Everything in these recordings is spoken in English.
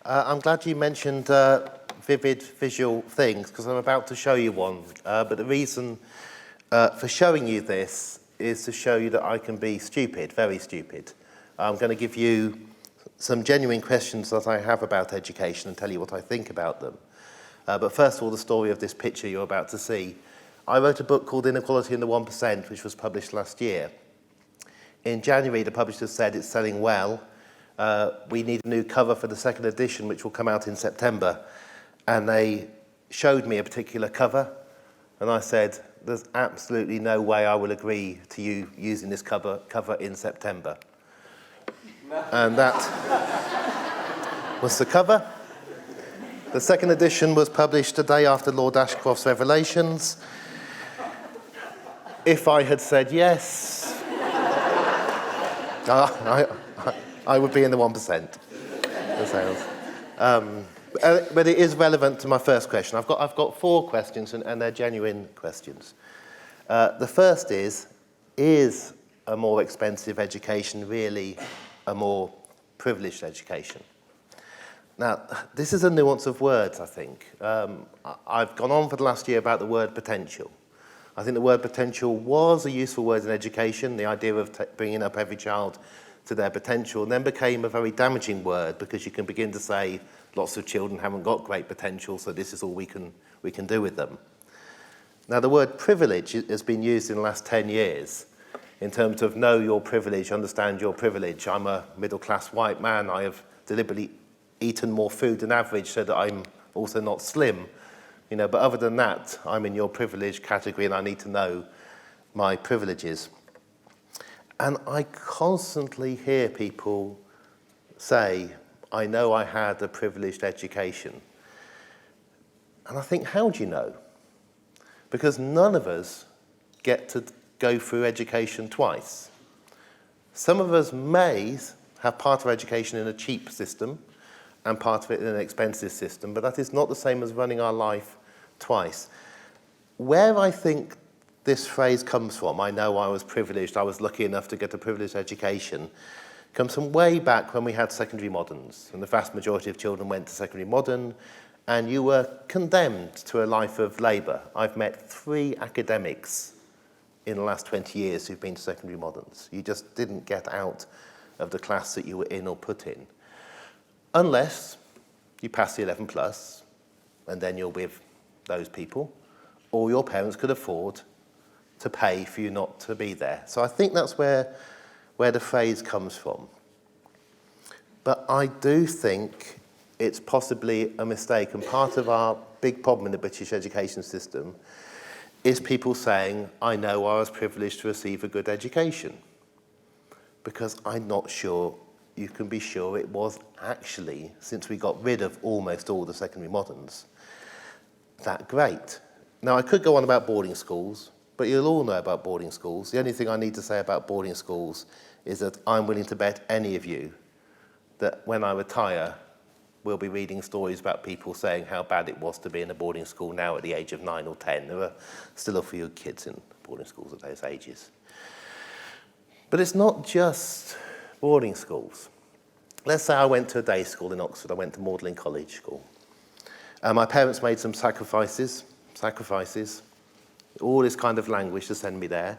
I'm glad you mentioned vivid visual things, because I'm about to show you one. But the reason for showing you this is to show you that I can be stupid, very stupid. I'm going to give you some genuine questions that I have about education and tell you what I think about them. But first of all, the story of this picture you're about to see. I wrote a book called Inequality in the 1%, which was published last year. In January, the publisher said it's selling well. We need a new cover for the second edition, which will come out in September. And they showed me a particular cover, and I said, there's absolutely no way I will agree to you using this cover in September. And that was the cover. The second edition was published a day after Lord Ashcroft's revelations. If I had said yes, I would be in the 1%. The sales. But it is relevant to my first question. I've got 4 questions, and they're genuine questions. The first is a more expensive education really a more privileged education? Now, this is a nuance of words, I think. I've gone on for the last year about the word potential. I think the word potential was a useful word in education, the idea of bringing up every child to their potential, and then became a very damaging word because you can begin to say lots of children haven't got great potential, so this is all we can do with them. Now, the word privilege has been used in the last 10 years in terms of know your privilege, understand your privilege. I'm a middle-class white man. I have deliberately eaten more food than average so that I'm also not slim. But other than that, I'm in your privilege category and I need to know my privileges. And I constantly hear people say, I know I had a privileged education. And I think, how do you know? Because none of us get to go through education twice. Some of us may have part of education in a cheap system and part of it in an expensive system, but that is not the same as running our life twice. Where I think this phrase comes from, I know I was privileged, I was lucky enough to get a privileged education, comes from way back when we had secondary moderns, and the vast majority of children went to secondary modern, and you were condemned to a life of labour. I've met 3 academics in the last 20 years who've been to secondary moderns. You just didn't get out of the class that you were in or put in. Unless you pass the 11 plus, and then you're with those people, or your parents could afford to pay for you not to be there. So I think that's where the phrase comes from. But I do think it's possibly a mistake, and part of our big problem in the British education system is people saying, I know I was privileged to receive a good education. Because I'm not sure you can be sure it was actually, since we got rid of almost all the secondary moderns, that great. Now, I could go on about boarding schools, but you'll all know about boarding schools. The only thing I need to say about boarding schools is that I'm willing to bet any of you that when I retire, we'll be reading stories about people saying how bad it was to be in a boarding school now at the age of 9 or 10. There are still a few kids in boarding schools at those ages. But it's not just boarding schools. Let's say I went to a day school in Oxford. I went to Dorling College School. My parents made some sacrifices, all this kind of language to send me there.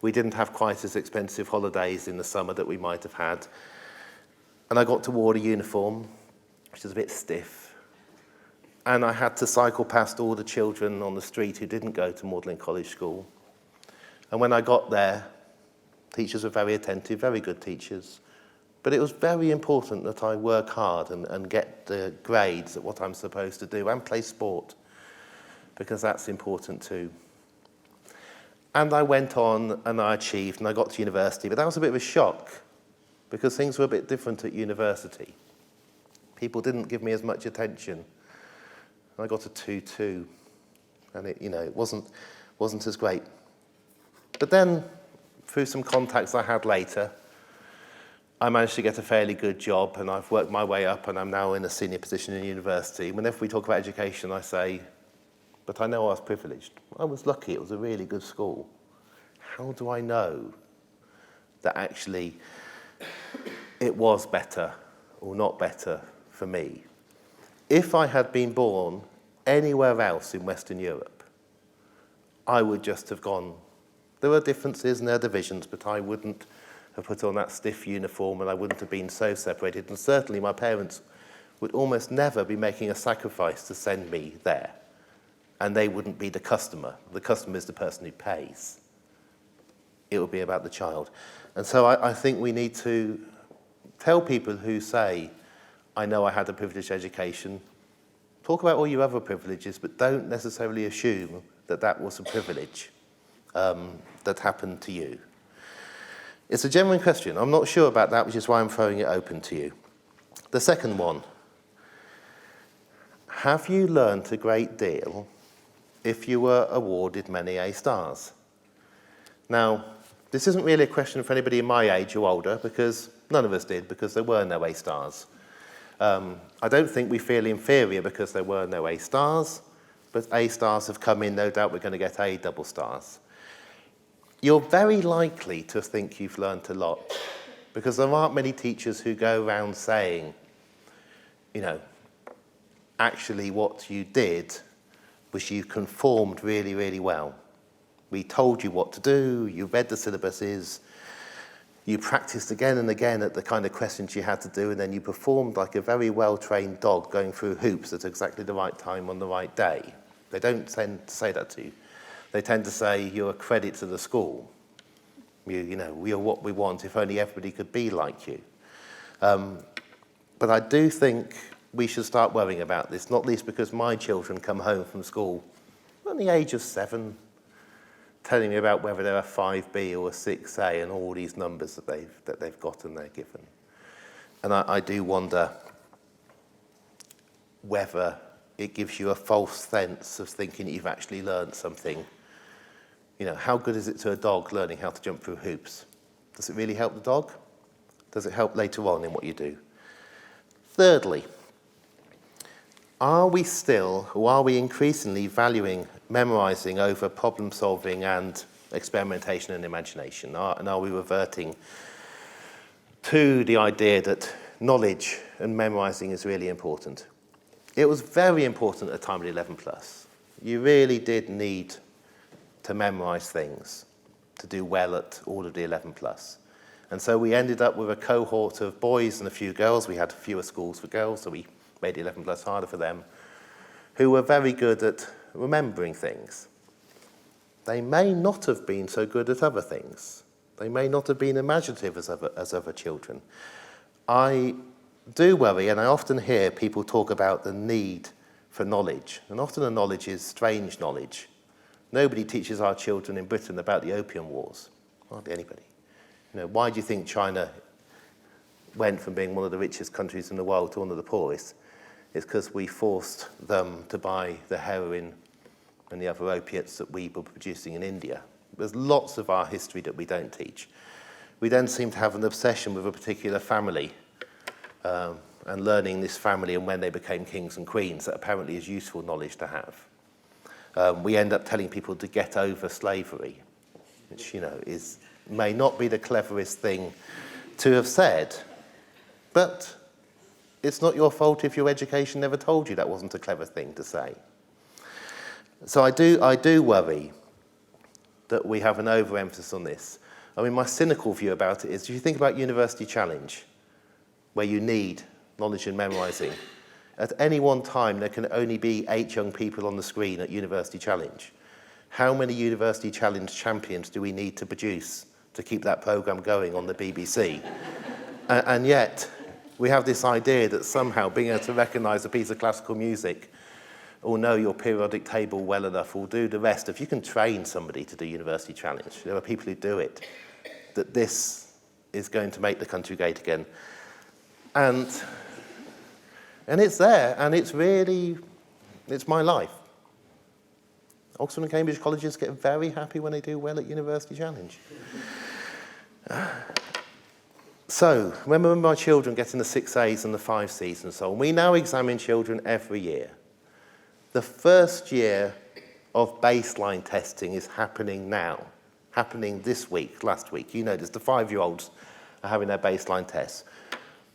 We didn't have quite as expensive holidays in the summer that we might have had. And I got to wear a uniform, which was a bit stiff. And I had to cycle past all the children on the street who didn't go to Magdalen College School. And when I got there, teachers were very attentive, very good teachers. But it was very important that I work hard and get the grades at what I'm supposed to do and play sport, because that's important too. And I went on and I achieved and I got to university, but that was a bit of a shock because things were a bit different at university. People didn't give me as much attention. I got a 2-2, and it wasn't as great. But then, through some contacts I had later, I managed to get a fairly good job, and I've worked my way up, and I'm now in a senior position in university. Whenever we talk about education, I say, but I know I was privileged. I was lucky. It was a really good school. how do I know that actually it was better or not better for me? If I had been born anywhere else in Western Europe, I would just have gone, there are differences and there are divisions, but I wouldn't have put on that stiff uniform and I wouldn't have been so separated. And certainly my parents would almost never be making a sacrifice to send me there. And they wouldn't be the customer. The customer is the person who pays. It would be about the child. And so I think we need to tell people who say, I know I had a privileged education, talk about all your other privileges, but don't necessarily assume that that was a privilege that happened to you. It's a genuine question. I'm not sure about that, which is why I'm throwing it open to you. The second one, have you learnt a great deal if you were awarded many A stars? Now, this isn't really a question for anybody in my age or older, because none of us did, because there were no A stars. I don't think we feel inferior because there were no A stars, but A stars have come in, no doubt we're going to get A double stars. You're very likely to think you've learnt a lot, because there aren't many teachers who go around saying, you know, actually what you did was you conformed really, really well. We told you what to do, you read the syllabuses, you practiced again and again at the kind of questions you had to do, and then you performed like a very well-trained dog going through hoops at exactly the right time on the right day. They don't tend to say that to you. They tend to say you're a credit to the school. You know, we are what we want if only everybody could be like you. But I do think we should start worrying about this, not least because my children come home from school at the age of 7, telling me about whether they're a 5B or a 6A and all these numbers that they've got and they're given. And I do wonder whether it gives you a false sense of thinking that you've actually learned something. You know, how good is it to a dog learning how to jump through hoops? Does it really help the dog? Does it help later on in what you do? Thirdly, are we still, or are we increasingly valuing memorizing over problem solving and experimentation and imagination? And are we reverting to the idea that knowledge and memorizing is really important? It was very important at the time of the 11 plus. You really did need to memorize things to do well at all of the 11 plus. And so we ended up with a cohort of boys and a few girls. We had fewer schools for girls, so we made 11 plus harder for them, who were very good at remembering things. They may not have been so good at other things. They may not have been imaginative as other children. I do worry, and I often hear people talk about the need for knowledge, and often the knowledge is strange knowledge. Nobody teaches our children in Britain about the Opium Wars. Hardly anybody. You know, why do you think China went from being one of the richest countries in the world to one of the poorest? It's because we forced them to buy the heroin and the other opiates that we were producing in India. There's lots of our history that we don't teach. We then seem to have an obsession with a particular family and learning this family and when they became kings and queens. That apparently is useful knowledge to have. We end up telling people to get over slavery, which, you know, may not be the cleverest thing to have said, but it's not your fault if your education never told you that wasn't a clever thing to say. So I do worry that we have an overemphasis on this. I mean, my cynical view about it is, if you think about University Challenge, where you need knowledge and memorizing, at any one time there can only be 8 young people on the screen at University Challenge. How many University Challenge champions do we need to produce to keep that programme going on the BBC? And yet, we have this idea that somehow being able to recognise a piece of classical music or know your periodic table well enough will do the rest. If you can train somebody to do University Challenge, there are people who do it, that this is going to make the country great again. And it's there, and it's my life. Oxford and Cambridge colleges get very happy when they do well at University Challenge. So, remember my children getting the 6As and the 5Cs and so on. We now examine children every year. The first year of baseline testing is happening now happening last week. You know this, the 5-year-olds are having their baseline tests.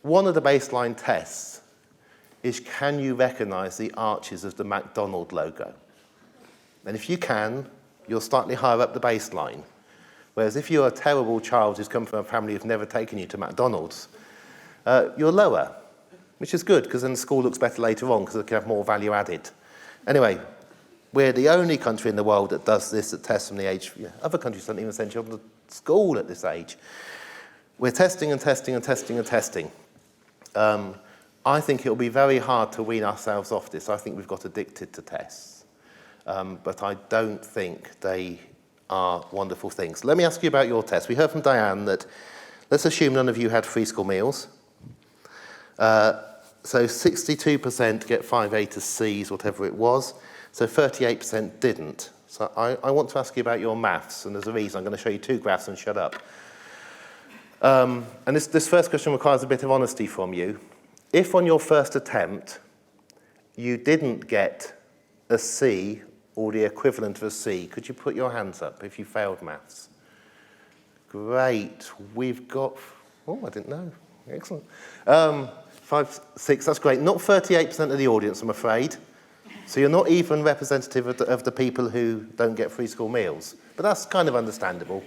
One of the baseline tests is, can you recognise the arches of the McDonald's logo? And if you can, you're slightly higher up the baseline. Whereas if you're a terrible child who's come from a family who's never taken you to McDonald's, you're lower, which is good, because then the school looks better later on, because it can have more value added. Anyway, we're the only country in the world that does this, that tests from the age. Other countries don't even send children to school at this age. We're testing and testing and testing and testing. I think it'll be very hard to wean ourselves off this. I think we've got addicted to tests. But I don't think they are wonderful things. Let me ask you about your test. We heard from Diane that, let's assume none of you had free school meals. So 62% get 5 A to C's, whatever it was. So 38% didn't. So I want to ask you about your maths, and there's a reason. I'm going to show you 2 graphs and shut up. And this first question requires a bit of honesty from you. If on your first attempt you didn't get a C or the equivalent of a C, could you put your hands up if you failed maths? Great. We've got, I didn't know. Excellent. 5, 6, that's great. Not 38% of the audience, I'm afraid. So you're not even representative of the people who don't get free school meals. But that's kind of understandable.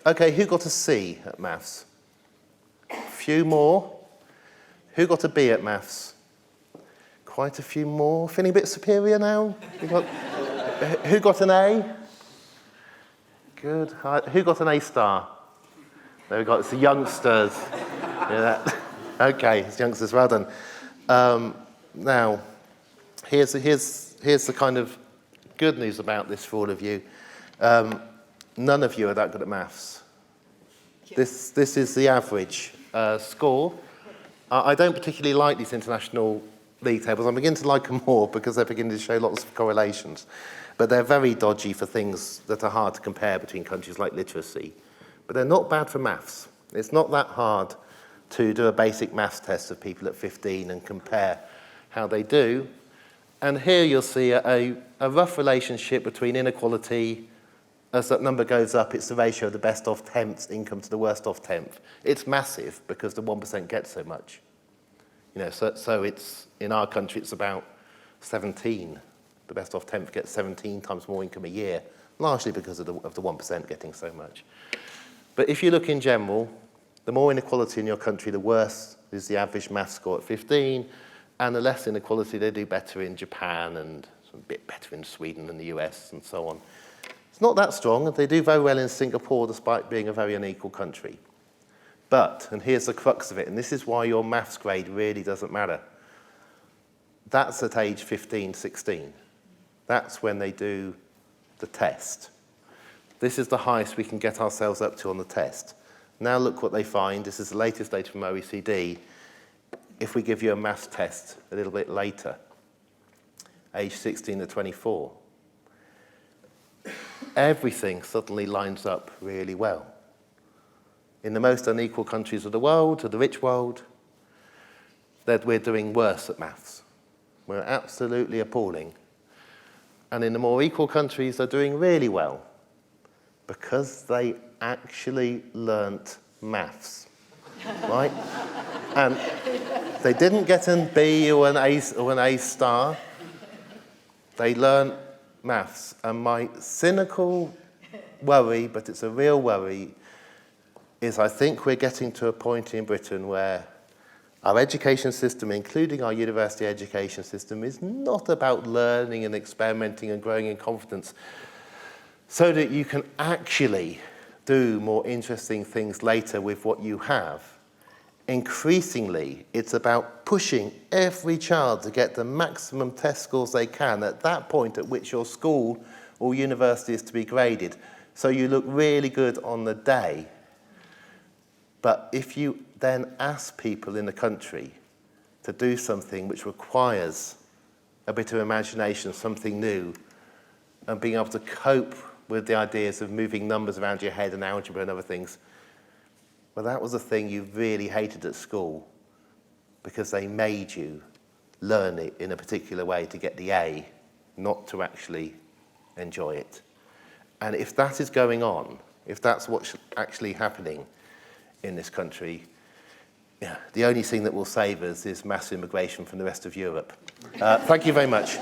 Okay, who got a C at maths? A few more. Who got a B at maths? Quite a few more. Feeling a bit superior now? Who got an A? Good. Who got an A star? There we go. It's the youngsters. Okay, it's youngsters. Well done. Now, here's the kind of good news about this for all of you. None of you are that good at maths. This is the average score. I don't particularly like these international league tables. I'm beginning to like them more because they're beginning to show lots of correlations. But they're very dodgy for things that are hard to compare between countries, like literacy. But they're not bad for maths. It's not that hard to do a basic maths test of people at 15 and compare how they do. And here you'll see a rough relationship between inequality. As that number goes up, it's the ratio of the best of tenths income to the worst of tenth. It's massive because the 1% gets so much. So it's, in our country, it's about 17. The best of tenth gets 17 times more income a year, largely because of the 1% getting so much. But if you look in general, the more inequality in your country, the worse is the average maths score at 15, and the less inequality, they do better in Japan and a bit better in Sweden and the US and so on. It's not that strong. They do very well in Singapore, despite being a very unequal country. But, and here's the crux of it, and this is why your maths grade really doesn't matter. That's at age 15, 16. That's when they do the test. This is the highest we can get ourselves up to on the test. Now look what they find. This is the latest data from OECD. If we give you a maths test a little bit later, age 16 to 24, everything suddenly lines up really well. In the most unequal countries of the world, of the rich world, that we're doing worse at maths. We're absolutely appalling. And in the more equal countries, they're doing really well because they actually learnt maths, right? And they didn't get an B or an A star. They learnt maths. And my cynical worry, but it's a real worry, is I think we're getting to a point in Britain where our education system, including our university education system, is not about learning and experimenting and growing in confidence so that you can actually do more interesting things later with what you have. Increasingly, it's about pushing every child to get the maximum test scores they can at that point at which your school or university is to be graded. So you look really good on the day. But if you then ask people in the country to do something which requires a bit of imagination, something new, and being able to cope with the ideas of moving numbers around your head and algebra and other things, well, that was a thing you really hated at school because they made you learn it in a particular way to get the A, not to actually enjoy it. And if that is going on, if that's what's actually happening in this country, yeah, the only thing that will save us is mass immigration from the rest of Europe. Thank you very much.